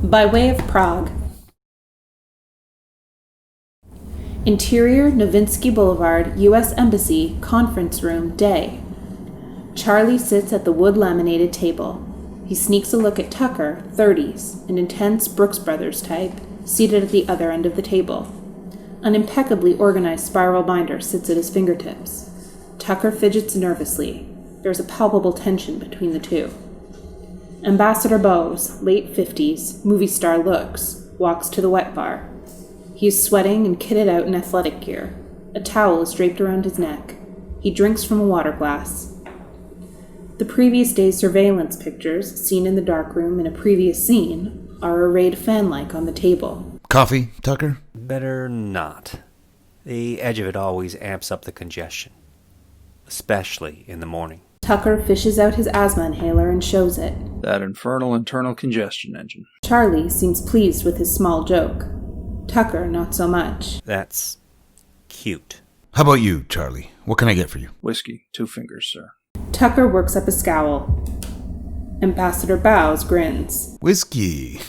By way of Prague. Interior Novinsky Boulevard, U.S. Embassy, Conference Room, day. Charlie sits at the wood-laminated table. He sneaks a look at Tucker, 30s, an intense Brooks Brothers type, seated at the other end of the table. An impeccably organized spiral binder sits at his fingertips. Tucker fidgets nervously. There's a palpable tension between the two. Ambassador Bowes, late 50s, movie star looks, walks to the wet bar. He is sweating and kitted out in athletic gear. A towel is draped around his neck. He drinks from a water glass. The previous day's surveillance pictures, seen in the darkroom in a previous scene, are arrayed fan-like on the table. Coffee, Tucker? Better not. The edge of it always amps up the congestion, especially in the morning. Tucker fishes out his asthma inhaler and shows it. That infernal internal congestion engine. Charlie seems pleased with his small joke. Tucker, not so much. That's cute. How about you, Charlie? What can I get for you? Whiskey, 2 fingers, sir. Tucker works up a scowl. Ambassador Bowes grins. Whiskey.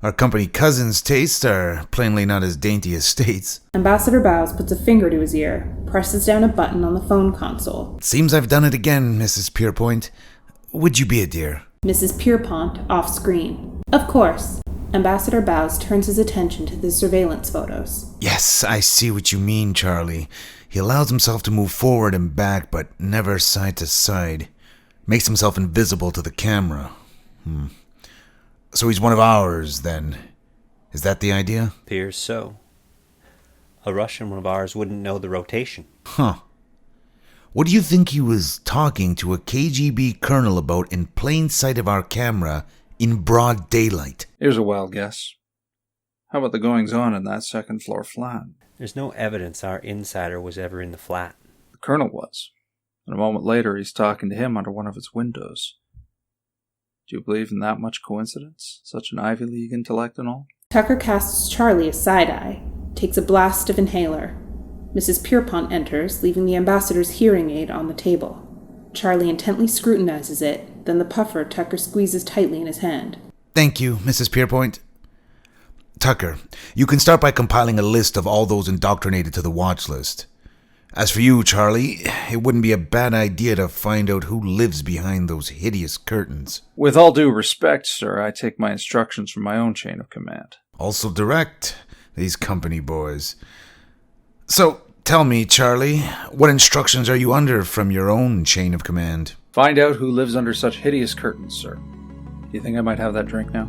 Our company cousins' tastes are plainly not as dainty as State's. Ambassador Bowes puts a finger to his ear, presses down a button on the phone console. Seems I've done it again, Mrs. Pierpoint. Would you be a dear? Mrs. Pierpont, off-screen. Of course. Ambassador Bowes turns his attention to the surveillance photos. Yes, I see what you mean, Charlie. He allows himself to move forward and back, but never side to side. Makes himself invisible to the camera. So he's one of ours, then. Is that the idea? Appears so. A Russian one of ours wouldn't know the rotation. Huh. What do you think he was talking to a KGB colonel about in plain sight of our camera in broad daylight? Here's a wild guess. How about the goings-on in that second-floor flat? There's no evidence our insider was ever in the flat. The colonel was. And a moment later, he's talking to him under one of its windows. Do you believe in that much coincidence? Such an Ivy League intellect and all? Tucker casts Charlie a side-eye, takes a blast of inhaler. Mrs. Pierpont enters, leaving the ambassador's hearing aid on the table. Charlie intently scrutinizes it, then the puffer Tucker squeezes tightly in his hand. Thank you, Mrs. Pierpoint. Tucker, you can start by compiling a list of all those indoctrinated to the watch list. As for you, Charlie, it wouldn't be a bad idea to find out who lives behind those hideous curtains. With all due respect, sir, I take my instructions from my own chain of command. Also direct, these company boys. So, tell me, Charlie, what instructions are you under from your own chain of command? Find out who lives under such hideous curtains, sir. Do you think I might have that drink now?